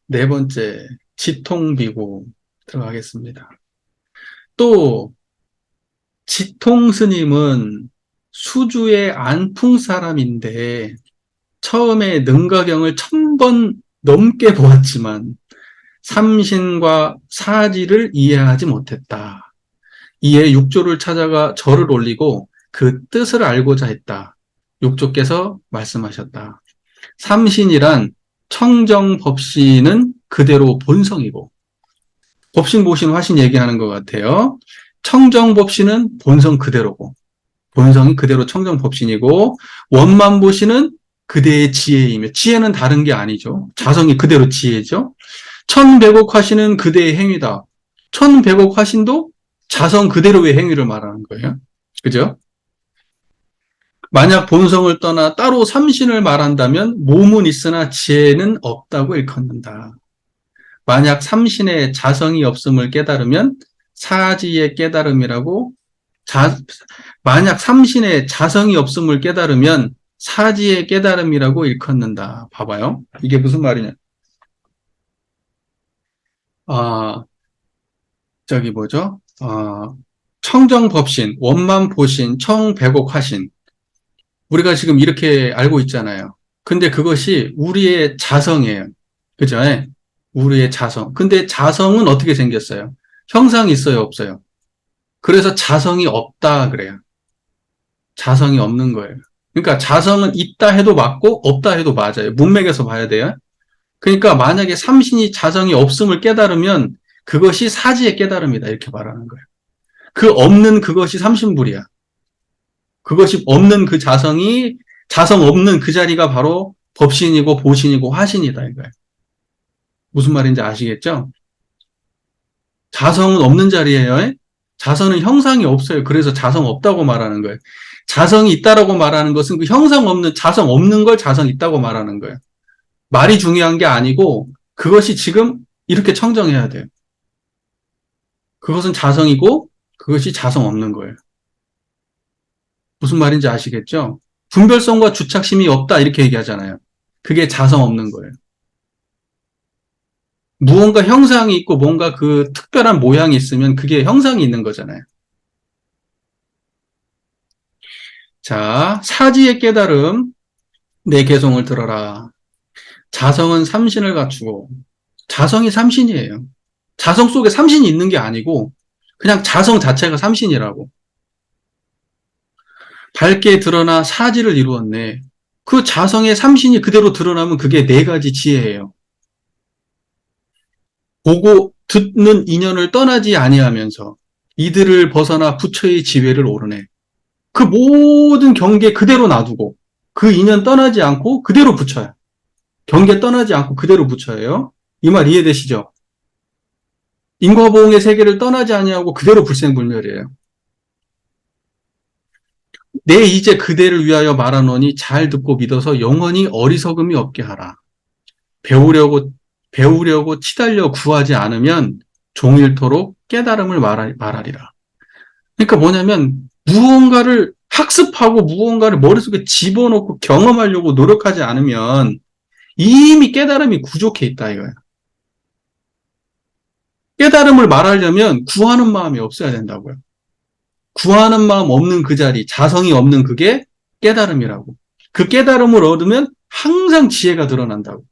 네 번째, 지통비고 들어가겠습니다. 또, 지통 스님은 수주의 안풍 사람인데, 처음에 능가경을 1000번 넘게 보았지만, 삼신과 사지를 이해하지 못했다. 이에 육조를 찾아가 절을 올리고 그 뜻을 알고자 했다. 육조께서 말씀하셨다. 삼신이란 청정법신은 그대로 본성이고, 법신, 보신, 화신 얘기하는 것 같아요. 청정법신은 본성 그대로고, 본성이 그대로 청정법신이고, 원만보신은 그대의 지혜이며, 지혜는 다른 게 아니죠. 자성이 그대로 지혜죠. 천백옥화신은 그대의 행위다. 천백옥화신도 자성 그대로의 행위를 말하는 거예요. 그죠? 만약 본성을 떠나 따로 삼신을 말한다면 몸은 있으나 지혜는 없다고 일컫는다. 만약 삼신의 자성이 없음을 깨달으면 사지의 깨달음이라고, 만약 삼신의 자성이 없음을 깨달으면 사지의 깨달음이라고 일컫는다. 봐봐요. 이게 무슨 말이냐. 아, 저기 뭐죠? 청정법신, 원만보신, 청백옥화신. 우리가 지금 이렇게 알고 있잖아요. 근데 그것이 우리의 자성이에요. 그죠? 예? 우리의 자성. 근데 자성은 어떻게 생겼어요? 형상이 있어요, 없어요? 그래서 자성이 없다 그래요. 자성이 없는 거예요. 그러니까 자성은 있다 해도 맞고 없다 해도 맞아요. 문맥에서 봐야 돼요. 그러니까 만약에 삼신이 자성이 없음을 깨달으면 그것이 사지의 깨달음이다 이렇게 말하는 거예요. 그 없는 그것이 삼신불이야. 그것이 없는 그 자성이, 자성 없는 그 자리가 바로 법신이고 보신이고 화신이다 이거예요. 무슨 말인지 아시겠죠? 자성은 없는 자리예요. 자성은 형상이 없어요. 그래서 자성 없다고 말하는 거예요. 자성이 있다라고 말하는 것은 그 형상 없는, 자성 없는 걸 자성 있다고 말하는 거예요. 말이 중요한 게 아니고 그것이 지금 이렇게 청정해야 돼요. 그것은 자성이고 그것이 자성 없는 거예요. 무슨 말인지 아시겠죠? 분별성과 주착심이 없다 이렇게 얘기하잖아요. 그게 자성 없는 거예요. 무언가 형상이 있고 뭔가 그 특별한 모양이 있으면 그게 형상이 있는 거잖아요. 자, 사지의 깨달음, 내 개성을 들어라. 자성은 삼신을 갖추고, 자성이 삼신이에요. 자성 속에 삼신이 있는 게 아니고, 그냥 자성 자체가 삼신이라고. 밝게 드러나 사지를 이루었네. 그 자성의 삼신이 그대로 드러나면 그게 네 가지 지혜예요. 보고 듣는 인연을 떠나지 아니하면서 이들을 벗어나 부처의 지혜를 오르네. 그 모든 경계 그대로 놔두고 그 인연 떠나지 않고 그대로 부처야. 경계 떠나지 않고 그대로 부처예요. 이 말 이해되시죠? 인과보응의 세계를 떠나지 아니하고 그대로 불생불멸이에요. 내 이제 그대를 위하여 말하노니 잘 듣고 믿어서 영원히 어리석음이 없게 하라. 배우려고 치달려 구하지 않으면 종일토록 깨달음을 말하리라. 그러니까 뭐냐면 무언가를 학습하고 무언가를 머릿속에 집어넣고 경험하려고 노력하지 않으면 이미 깨달음이 구족해 있다 이거야. 깨달음을 말하려면 구하는 마음이 없어야 된다고요. 구하는 마음 없는 그 자리, 자성이 없는 그게 깨달음이라고. 그 깨달음을 얻으면 항상 지혜가 드러난다고.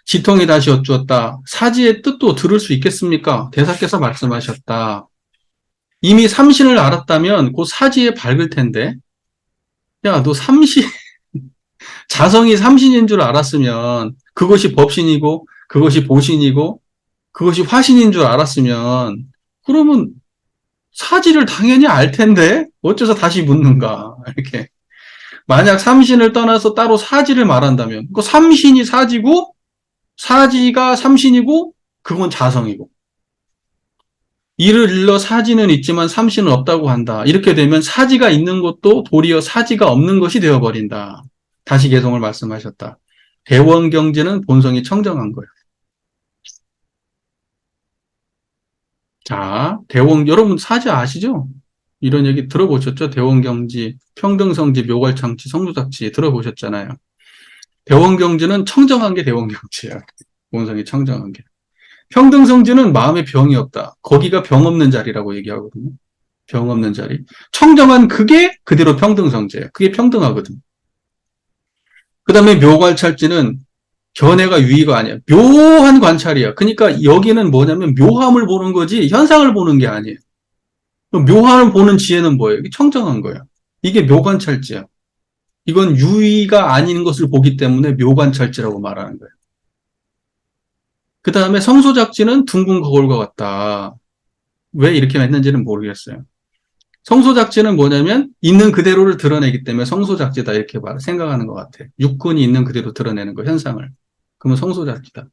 지통이 다시 여쭈었다. 사지의 뜻도 들을 수 있겠습니까? 대사께서 말씀하셨다. 이미 삼신을 알았다면 곧 사지에 밝을 텐데. 야, 너 삼신, 자성이 삼신인 줄 알았으면 그것이 법신이고 그것이 보신이고 그것이 화신인 줄 알았으면 그러면 사지를 당연히 알 텐데 어째서 다시 묻는가 이렇게. 만약 삼신을 떠나서 따로 사지를 말한다면 그 삼신이 사지고 사지가 삼신이고 그건 자성이고 이를 일러 사지는 있지만 삼신은 없다고 한다. 이렇게 되면 사지가 있는 것도 도리어 사지가 없는 것이 되어버린다. 다시 개성을 말씀하셨다. 대원경지는 본성이 청정한 거예요. 자, 여러분 사지 아시죠? 이런 얘기 들어보셨죠? 대원경지, 평등성지, 묘괄창치, 성두작지 들어보셨잖아요. 대원경지는 청정한 게 대원경지야. 본성이 청정한 게. 평등성지는 마음에 병이 없다. 거기가 병 없는 자리라고 얘기하거든요. 병 없는 자리. 청정한 그게 그대로 평등성지예요. 그게 평등하거든. 그 다음에 묘관찰지는 견해가 유의가 아니야. 묘한 관찰이야. 그러니까 여기는 뭐냐면 묘함을 보는 거지 현상을 보는 게 아니에요. 묘함을 보는 지혜는 뭐예요? 이게 청정한 거예요. 이게 묘관찰지야. 이건 유의가 아닌 것을 보기 때문에 묘관찰지라고 말하는 거예요. 그 다음에 성소작지는 둥근 거울과 같다. 왜 이렇게 했는지는 모르겠어요. 성소작지는 뭐냐면 있는 그대로를 드러내기 때문에 성소작지다 이렇게 생각하는 것 같아요. 육군이 있는 그대로 드러내는 거, 현상을. 그러면 성소작지다.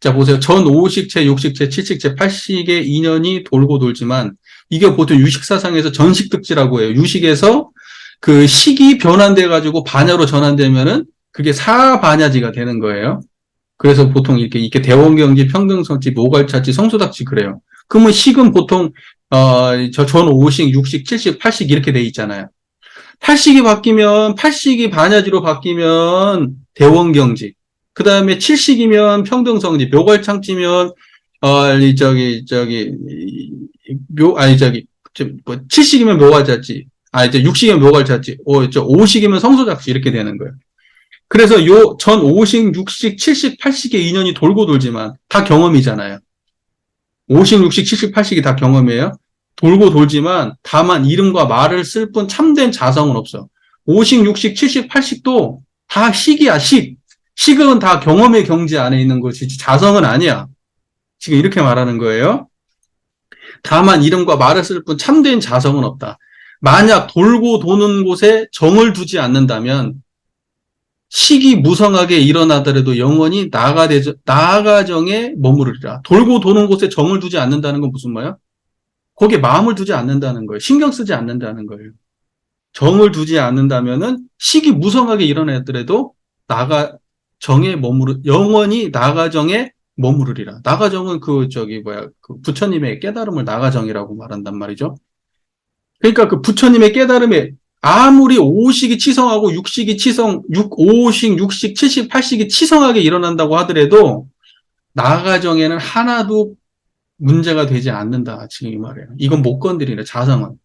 자, 보세요. 전오식, 제6식, 제7식, 제8식의 인연이 돌고 돌지만 이게 보통 유식사상에서 전식득지라고 해요. 유식에서 그 식이 변환돼가지고 반야로 전환되면은 그게 사반야지가 되는 거예요. 그래서 보통 이렇게 대원경지, 평등성지, 모갈차지, 성소작지 그래요. 그러면 식은 보통 저 전5식, 6식, 7식, 8식 이렇게 돼 있잖아요. 8식이 바뀌면 8식이 반야지로 바뀌면 대원경지. 그 다음에 7식이면 평등성지, 묘갈창지면 뭐 7식이면 묘갈차지. 이제 6식이면 묘갈차지. 5식이면 성소작지 이렇게 되는 거예요. 그래서 요 전 5식, 6식, 7식, 8식의 인연이 돌고 돌지만 다 경험이잖아요. 5식, 6식, 7식, 8식이 다 경험이에요. 돌고 돌지만 다만 이름과 말을 쓸 뿐 참된 자성은 없어. 5식, 6식, 7식, 8식도 다 식이야, 식. 식은 다 경험의 경지 안에 있는 것이지 자성은 아니야. 지금 이렇게 말하는 거예요. 다만 이름과 말을 쓸 뿐 참된 자성은 없다. 만약 돌고 도는 곳에 정을 두지 않는다면 식이 무성하게 일어나더라도 영원히 나아가정에 머무르리라. 돌고 도는 곳에 정을 두지 않는다는 건 무슨 말이야? 거기에 마음을 두지 않는다는 거예요. 신경 쓰지 않는다는 거예요. 정을 두지 않는다면은 식이 무성하게 일어나더라도 영원히 나가정에 머무르리라. 나가정은 그 부처님의 깨달음을 나가정이라고 말한단 말이죠. 그러니까 그 부처님의 깨달음에 아무리 5식이 치성하고 6식이 치성, 5식, 6식, 7식, 8식이 치성하게 일어난다고 하더라도 나가정에는 하나도 문제가 되지 않는다. 지금 이 말이에요. 이건 못 건드리네, 자성은.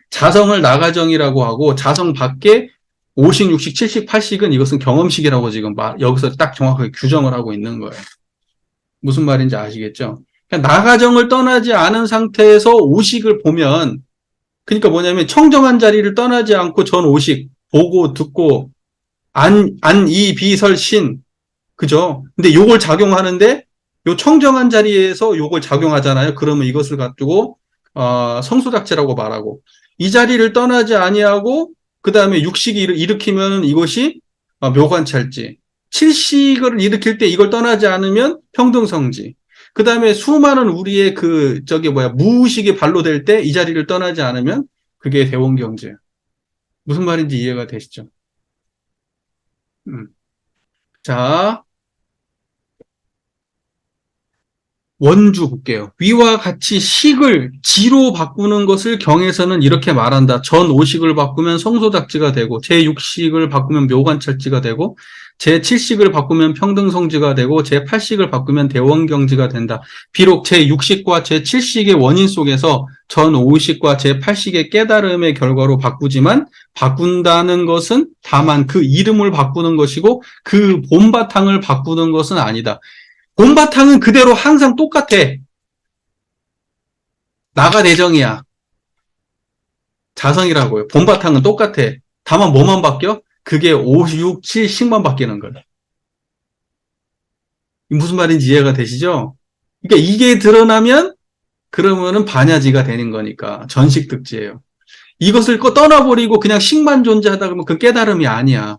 자성을 나가정이라고 하고 자성 밖에 5식, 6식, 7식, 8식은 이것은 경험식이라고 지금 여기서 딱 정확하게 규정을 하고 있는 거예요. 무슨 말인지 아시겠죠? 그러니까 나가정을 떠나지 않은 상태에서 5식을 보면 그러니까 뭐냐면 청정한 자리를 떠나지 않고 전 5식 보고 듣고 이, 비, 설, 신 그죠? 근데 요걸 작용하는데 요 청정한 자리에서 요걸 작용하잖아요. 그러면 이것을 가지고 성소작지라고 말하고 이 자리를 떠나지 아니하고 그 다음에 육식을 일으키면 이것이 묘관찰지. 칠식을 일으킬 때 이걸 떠나지 않으면 평등성지. 그 다음에 수많은 우리의 무의식이 발로될 때 이 자리를 떠나지 않으면 그게 대원경지예요. 무슨 말인지 이해가 되시죠? 자, 원주 볼게요. 위와 같이 식을 지로 바꾸는 것을 경에서는 이렇게 말한다. 전 5식을 바꾸면 성소작지가 되고 제6식을 바꾸면 묘관찰지가 되고 제7식을 바꾸면 평등성지가 되고 제8식을 바꾸면 대원경지가 된다. 비록 제6식과 제7식의 원인 속에서 전 5식과 제8식의 깨달음의 결과로 바꾸지만 바꾼다는 것은 다만 그 이름을 바꾸는 것이고 그 본바탕을 바꾸는 것은 아니다. 본바탕은 그대로 항상 똑같아. 나가대정이야. 자성이라고요. 본바탕은 똑같아. 다만 뭐만 바뀌어? 그게 5, 6, 7씩만 바뀌는 거야. 무슨 말인지 이해가 되시죠? 그러니까 이게 드러나면 그러면은 반야지가 되는 거니까 전식득지예요. 이것을 떠나버리고 그냥 식만 존재하다 그러면 그 깨달음이 아니야.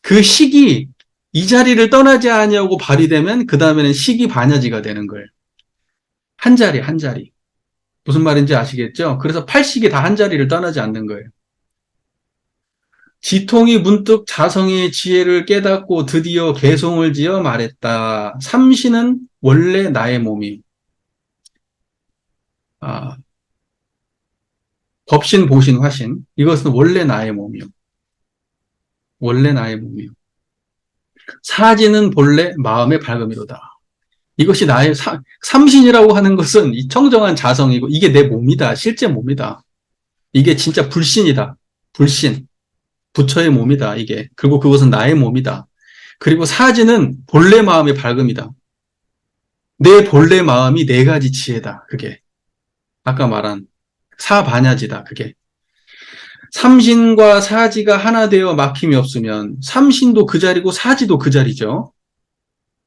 그 식이 이 자리를 떠나지 아니하고 발휘되면 그 다음에는 식이 반야지가 되는 거예요. 한 자리, 한 자리. 무슨 말인지 아시겠죠? 그래서 팔식이 다 한 자리를 떠나지 않는 거예요. 지통이 문득 자성의 지혜를 깨닫고 드디어 개송을 지어 말했다. 삼시는 원래 나의 몸이. 법신, 보신, 화신. 이것은 원래 나의 몸이요. 원래 나의 몸이요. 사지는 본래 마음의 밝음이로다. 이것이 나의 삼신이라고 하는 것은 이 청정한 자성이고 이게 내 몸이다. 실제 몸이다. 이게 진짜 불신이다. 불신. 부처의 몸이다. 이게. 그리고 그것은 나의 몸이다. 그리고 사지는 본래 마음의 밝음이다. 내 본래 마음이 네 가지 지혜다. 그게. 아까 말한 사반야지다. 그게. 삼신과 사지가 하나 되어 막힘이 없으면 삼신도 그 자리고 사지도 그 자리죠.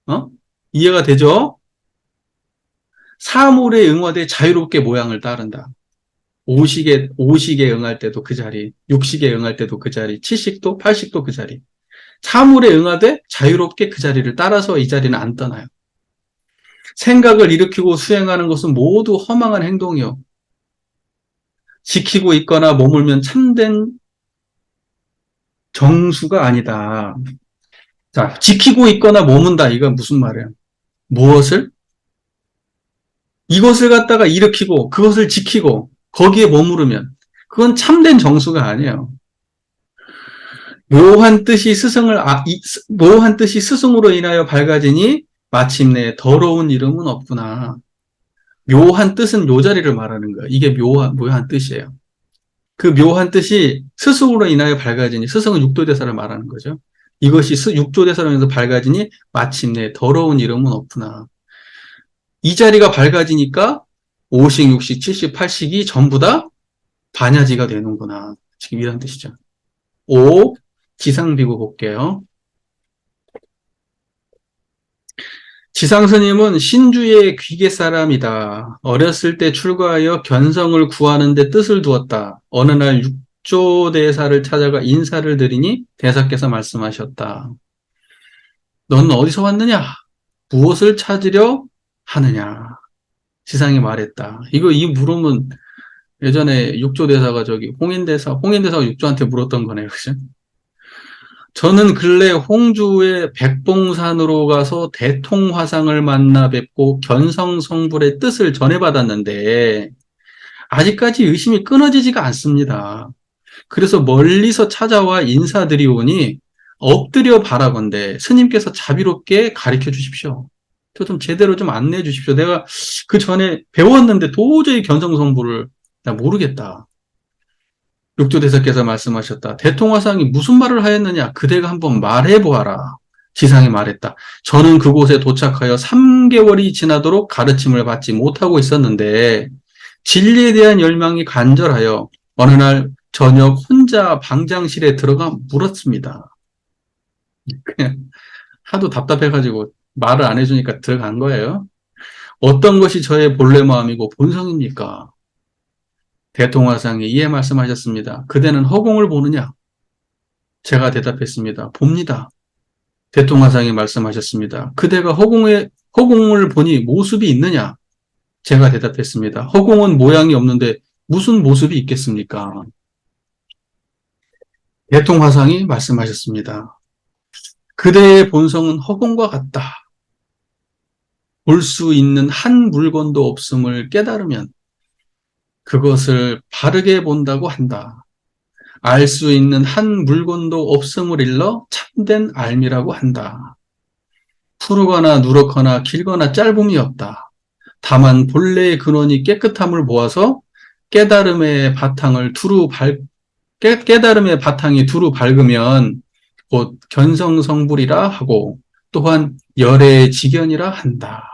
어? 이해가 되죠? 사물에 응하되 자유롭게 모양을 따른다. 오식에 응할 때도 그 자리, 육식에 응할 때도 그 자리, 칠식도, 팔식도 그 자리. 사물에 응하되 자유롭게 그 자리를 따라서 이 자리는 안 떠나요. 생각을 일으키고 수행하는 것은 모두 허망한 행동이요. 지키고 있거나 머물면 참된 정수가 아니다. 자, 지키고 있거나 머문다. 이건 무슨 말이에요? 무엇을? 이것을 갖다가 일으키고 그것을 지키고 거기에 머무르면 그건 참된 정수가 아니에요. 묘한 뜻이 묘한 뜻이 스승으로 인하여 밝아지니 마침내 더러운 이름은 없구나. 묘한 뜻은 요 자리를 말하는 거예요. 이게 묘한 뜻이에요. 그 묘한 뜻이 스승으로 인하여 밝아지니, 스승은 육조대사를 말하는 거죠. 이것이 육조대사로 인해서 밝아지니 마침내 더러운 이름은 없구나. 이 자리가 밝아지니까 오식, 육식, 칠식, 팔식이 전부 다 반야지가 되는구나. 지금 이런 뜻이죠. 5. 지상비구 볼게요. 지상스님은 신주의 귀계 사람이다. 어렸을 때 출가하여 견성을 구하는 데 뜻을 두었다. 어느 날 육조대사를 찾아가 인사를 드리니 대사께서 말씀하셨다. 너는 어디서 왔느냐? 무엇을 찾으려 하느냐? 지상이 말했다. 이 물음은 예전에 육조대사가 홍인대사가 육조한테 물었던 거네요. 그죠? 저는 근래 홍주의 백봉산으로 가서 대통화상을 만나 뵙고 견성성불의 뜻을 전해받았는데 아직까지 의심이 끊어지지가 않습니다. 그래서 멀리서 찾아와 인사드리오니 엎드려 바라건대 스님께서 자비롭게 가르쳐 주십시오. 저 좀 제대로 좀 안내해 주십시오. 내가 그 전에 배웠는데 도저히 견성성불을 나 모르겠다. 육조대사께서 말씀하셨다. 대통화상이 무슨 말을 하였느냐? 그대가 한번 말해보아라. 지상이 말했다. 저는 그곳에 도착하여 3개월이 지나도록 가르침을 받지 못하고 있었는데 진리에 대한 열망이 간절하여 어느 날 저녁 혼자 방장실에 들어가 물었습니다. 그냥 하도 답답해가지고 말을 안 해주니까 들어간 거예요. 어떤 것이 저의 본래 마음이고 본성입니까? 대통화상이 이에 말씀하셨습니다. 그대는 허공을 보느냐? 제가 대답했습니다. 봅니다. 대통화상이 말씀하셨습니다. 그대가 허공을 보니 모습이 있느냐? 제가 대답했습니다. 허공은 모양이 없는데 무슨 모습이 있겠습니까? 대통화상이 말씀하셨습니다. 그대의 본성은 허공과 같다. 볼 수 있는 한 물건도 없음을 깨달으면 그것을 바르게 본다고 한다. 알 수 있는 한 물건도 없음을 일러 참된 알미라고 한다. 푸르거나 누렇거나 길거나 짧음이 없다. 다만 본래의 근원이 깨끗함을 보아서 깨달음의 바탕이 두루 밝으면 곧 견성성불이라 하고 또한 열의 지견이라 한다.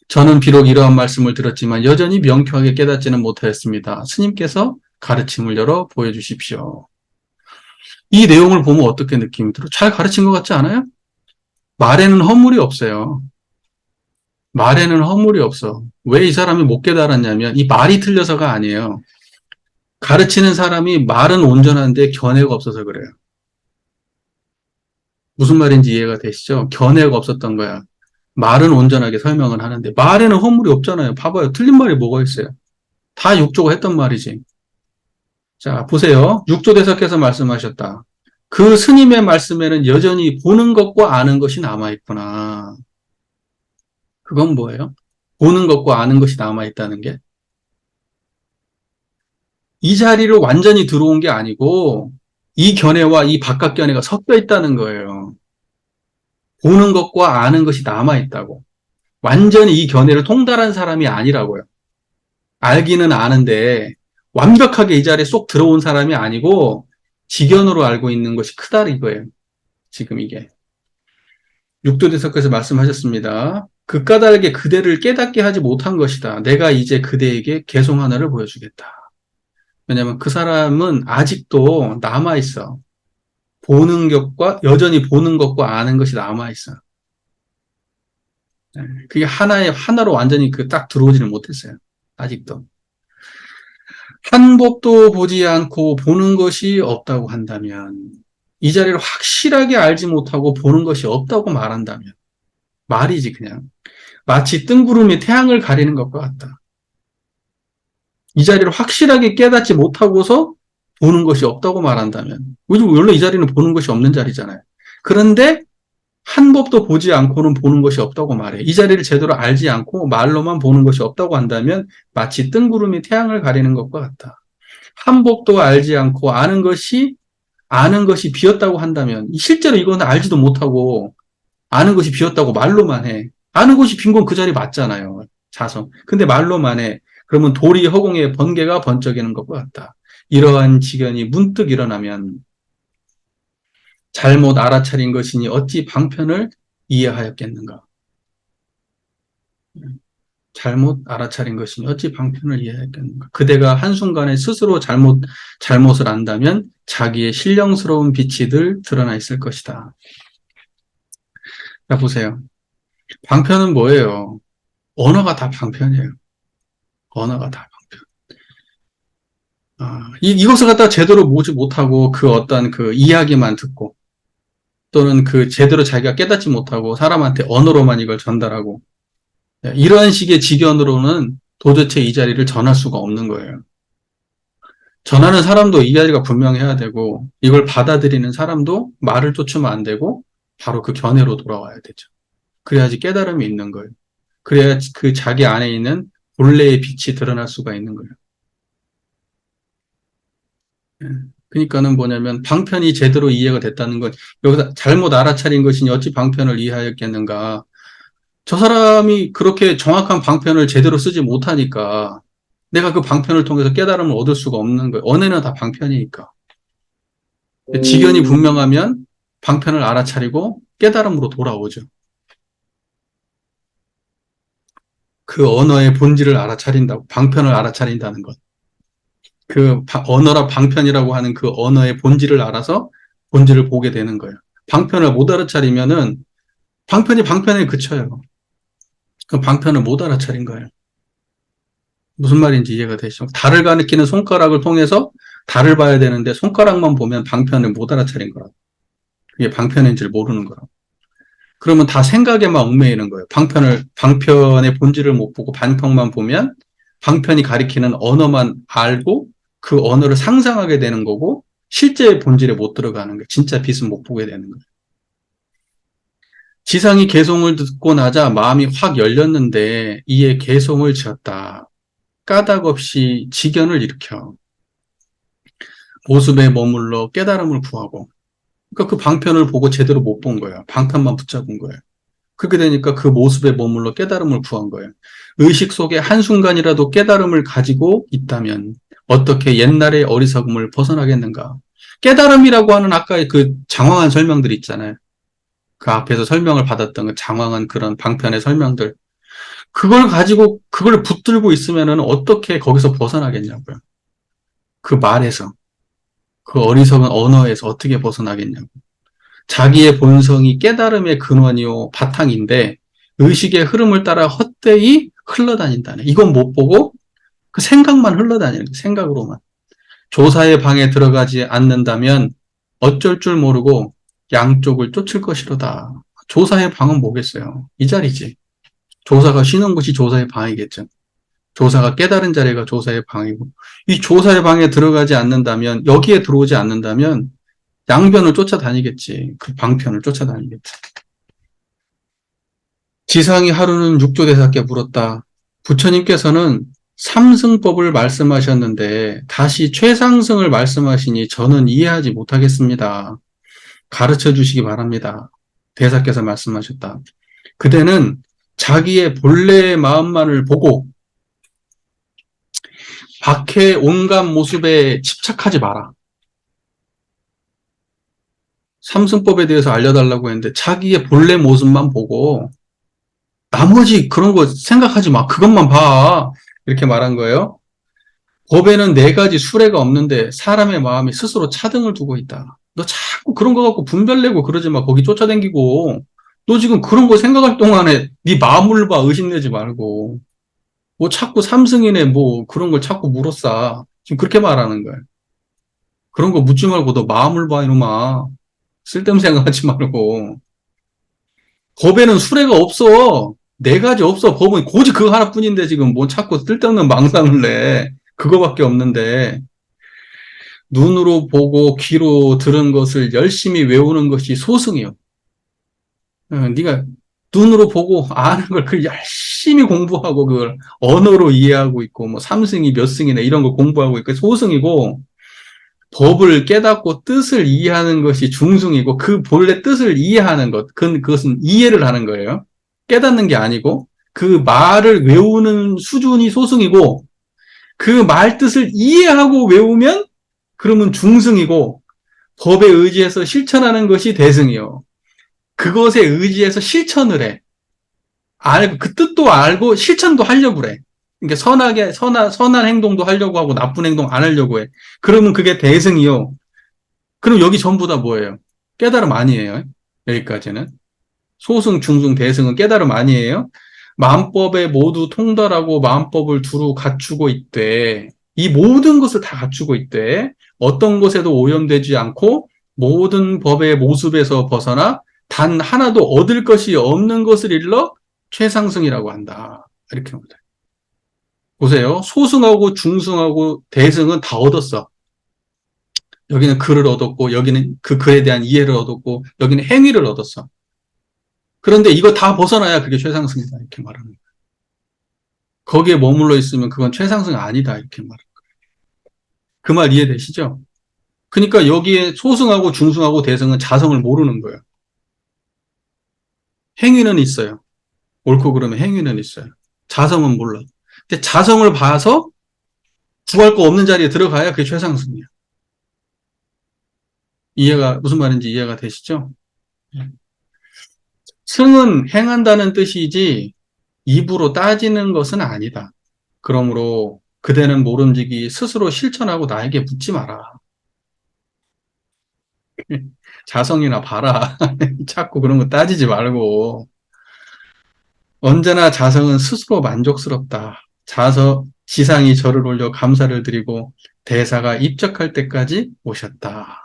저는 비록 이러한 말씀을 들었지만 여전히 명쾌하게 깨닫지는 못하였습니다. 스님께서 가르침을 열어 보여주십시오. 이 내용을 보면 어떻게 느낌이 들어? 잘 가르친 것 같지 않아요? 말에는 허물이 없어요. 말에는 허물이 없어. 왜 이 사람이 못 깨달았냐면 이 말이 틀려서가 아니에요. 가르치는 사람이 말은 온전한데 견해가 없어서 그래요. 무슨 말인지 이해가 되시죠? 견해가 없었던 거야. 말은 온전하게 설명을 하는데 말에는 허물이 없잖아요. 봐봐요. 틀린 말이 뭐가 있어요? 다 육조가 했던 말이지. 자, 보세요. 육조대사께서 말씀하셨다. 그 스님의 말씀에는 여전히 보는 것과 아는 것이 남아있구나. 그건 뭐예요? 보는 것과 아는 것이 남아있다는 게 이 자리로 완전히 들어온 게 아니고 이 견해와 이 바깥 견해가 섞여 있다는 거예요. 보는 것과 아는 것이 남아있다고. 완전히 이 견해를 통달한 사람이 아니라고요. 알기는 아는데 완벽하게 이 자리에 쏙 들어온 사람이 아니고 지견으로 알고 있는 것이 크다 이거예요. 지금 이게. 육도대사께서 말씀하셨습니다. 그 까닭에 그대를 깨닫게 하지 못한 것이다. 내가 이제 그대에게 개송 하나를 보여주겠다. 왜냐하면 그 사람은 아직도 남아있어. 보는 것과, 여전히 보는 것과 아는 것이 남아있어. 그게 하나로 완전히 딱 들어오지는 못했어요. 아직도. 한 법도 보지 않고 보는 것이 없다고 한다면, 이 자리를 확실하게 알지 못하고 보는 것이 없다고 말한다면, 말이지, 그냥. 마치 뜬구름이 태양을 가리는 것과 같다. 이 자리를 확실하게 깨닫지 못하고서 보는 것이 없다고 말한다면, 원래 이 자리는 보는 것이 없는 자리잖아요. 그런데 한 법도 보지 않고는 보는 것이 없다고 말해. 이 자리를 제대로 알지 않고 말로만 보는 것이 없다고 한다면 마치 뜬구름이 태양을 가리는 것과 같다. 한 법도 알지 않고 아는 것이 비었다고 한다면 실제로 이거는 알지도 못하고 아는 것이 비었다고 말로만 해. 아는 것이 빈 건 그 자리 맞잖아요. 자성. 근데 말로만 해. 그러면 도리 허공에 번개가 번쩍이는 것과 같다. 이러한 지견이 문득 일어나면 잘못 알아차린 것이니 어찌 방편을 이해하였겠는가. 잘못 알아차린 것이니 어찌 방편을 이해하였겠는가. 그대가 한순간에 스스로 잘못을 안다면 자기의 신령스러운 빛이 늘 드러나 있을 것이다. 자, 보세요. 방편은 뭐예요? 언어가 다 방편이에요. 언어가 다 방편. 이것을 갖다가 제대로 모지 못하고 그 어떤 그 이야기만 듣고 또는 그 제대로 자기가 깨닫지 못하고 사람한테 언어로만 이걸 전달하고 이러한 식의 지견으로는 도대체 이 자리를 전할 수가 없는 거예요. 전하는 사람도 이 자리가 분명해야 되고 이걸 받아들이는 사람도 말을 쫓으면 안 되고 바로 그 견해로 돌아와야 되죠. 그래야지 깨달음이 있는 거예요. 그래야 그 자기 안에 있는 본래의 빛이 드러날 수가 있는 거예요. 그러니까는 뭐냐면 방편이 제대로 이해가 됐다는 건 여기서 잘못 알아차린 것이니 어찌 방편을 이해하였겠는가. 저 사람이 그렇게 정확한 방편을 제대로 쓰지 못하니까 내가 그 방편을 통해서 깨달음을 얻을 수가 없는 거예요. 언어는 다 방편이니까. 지견이 분명하면 방편을 알아차리고 깨달음으로 돌아오죠. 그 언어의 본질을 알아차린다고, 방편을 알아차린다는 것. 그 언어라 방편이라고 하는 그 언어의 본질을 알아서 본질을 보게 되는 거예요. 방편을 못 알아차리면은 방편이 방편에 그쳐요. 그 방편을 못 알아차린 거예요. 무슨 말인지 이해가 되시죠? 달을 가리키는 손가락을 통해서 달을 봐야 되는데 손가락만 보면 방편을 못 알아차린 거라고. 그게 방편인지를 모르는 거라고. 그러면 다 생각에만 얽매이는 거예요. 방편의 본질을 못 보고 방편만 보면 방편이 가리키는 언어만 알고 그 언어를 상상하게 되는 거고 실제 본질에 못 들어가는 거예요. 진짜 빛은 못 보게 되는 거예요. 지상이 개송을 듣고 나자 마음이 확 열렸는데 이에 개송을 지었다. 까닭없이 지견을 일으켜 모습에 머물러 깨달음을 구하고 그러니까 그 방편을 보고 제대로 못 본 거예요. 방편만 붙잡은 거예요. 그렇게 되니까 그 모습에 머물러 깨달음을 구한 거예요. 의식 속에 한순간이라도 깨달음을 가지고 있다면 어떻게 옛날의 어리석음을 벗어나겠는가. 깨달음이라고 하는 아까 그 장황한 설명들 있잖아요. 그 앞에서 설명을 받았던 그 장황한 그런 방편의 설명들. 그걸 가지고 그걸 붙들고 있으면은 어떻게 거기서 벗어나겠냐고요. 그 말에서. 그 어리석은 언어에서 어떻게 벗어나겠냐고. 자기의 본성이 깨달음의 근원이요 바탕인데 의식의 흐름을 따라 헛되이 흘러다닌다네. 이건 못 보고 그 생각만 흘러다니는 거예요. 생각으로만. 조사의 방에 들어가지 않는다면 어쩔 줄 모르고 양쪽을 쫓을 것이로다. 조사의 방은 뭐겠어요? 이 자리지. 조사가 쉬는 곳이 조사의 방이겠죠. 조사가 깨달은 자리가 조사의 방이고 이 조사의 방에 들어가지 않는다면 여기에 들어오지 않는다면 양변을 쫓아다니겠지. 그 방편을 쫓아다니겠지. 지상이 하루는 육조대사께 물었다. 부처님께서는 삼승법을 말씀하셨는데 다시 최상승을 말씀하시니 저는 이해하지 못하겠습니다. 가르쳐 주시기 바랍니다. 대사께서 말씀하셨다. 그대는 자기의 본래의 마음만을 보고 밖의 온갖 모습에 집착하지 마라. 삼승법에 대해서 알려달라고 했는데 자기의 본래 모습만 보고 나머지 그런 거 생각하지 마. 그것만 봐. 이렇게 말한 거예요. 법에는 네 가지 수레가 없는데 사람의 마음이 스스로 차등을 두고 있다. 너 자꾸 그런 거 갖고 분별내고 그러지 마. 거기 쫓아다니고. 너 지금 그런 거 생각할 동안에 네 마음을 봐. 의심내지 말고. 뭐 자꾸 삼승이네 뭐 그런 걸 자꾸 물어싸. 지금 그렇게 말하는 거예요. 그런 거 묻지 말고 너 마음을 봐 이놈아. 쓸데없는 생각하지 말고. 법에는 수레가 없어. 네 가지 없어. 법은 고지 그거 하나뿐인데 지금 뭐 자꾸 쓸데없는 망상을 내. 그거밖에 없는데 눈으로 보고 귀로 들은 것을 열심히 외우는 것이 소승이요. 네가 눈으로 보고 아는 걸 그 열심히 공부하고 그걸 언어로 이해하고 있고 뭐 삼승이 몇 승이네 이런 거 공부하고 있고 소승이고 법을 깨닫고 뜻을 이해하는 것이 중승이고 그 본래 뜻을 이해하는 것 그것은 이해를 하는 거예요. 깨닫는 게 아니고 그 말을 외우는 수준이 소승이고 그 말 뜻을 이해하고 외우면 그러면 중승이고 법에 의지해서 실천하는 것이 대승이요. 그것에 의지해서 실천을 해. 알고 그 뜻도 알고 실천도 하려고 그래. 그러니까 선한 행동도 하려고 하고 나쁜 행동 안 하려고 해. 그러면 그게 대승이요. 그럼 여기 전부 다 뭐예요? 깨달음 아니에요. 여기까지는. 소승, 중승, 대승은 깨달음 아니에요. 만법에 모두 통달하고 만법을 두루 갖추고 있대. 이 모든 것을 다 갖추고 있대. 어떤 것에도 오염되지 않고 모든 법의 모습에서 벗어나 단 하나도 얻을 것이 없는 것을 일러 최상승이라고 한다. 이렇게 합니다. 보세요. 소승하고 중승하고 대승은 다 얻었어. 여기는 글을 얻었고 여기는 그 글에 대한 이해를 얻었고 여기는 행위를 얻었어. 그런데 이거 다 벗어나야 그게 최상승이다. 이렇게 말하는 거예요. 거기에 머물러 있으면 그건 최상승이 아니다. 이렇게 말하는 거예요. 그 말 이해되시죠? 그러니까 여기에 소승하고 중승하고 대승은 자성을 모르는 거예요. 행위는 있어요. 옳고 그러면 행위는 있어요. 자성은 몰라. 근데 자성을 봐서 구할 거 없는 자리에 들어가야 그게 최상승이야. 무슨 말인지 이해가 되시죠? 승은 행한다는 뜻이지 입으로 따지는 것은 아니다. 그러므로 그대는 모름지기 스스로 실천하고 나에게 묻지 마라. 자성이나 봐라. 자꾸 그런 거 따지지 말고. 언제나 자성은 스스로 만족스럽다. 지상이 절을 올려 감사를 드리고 대사가 입적할 때까지 오셨다.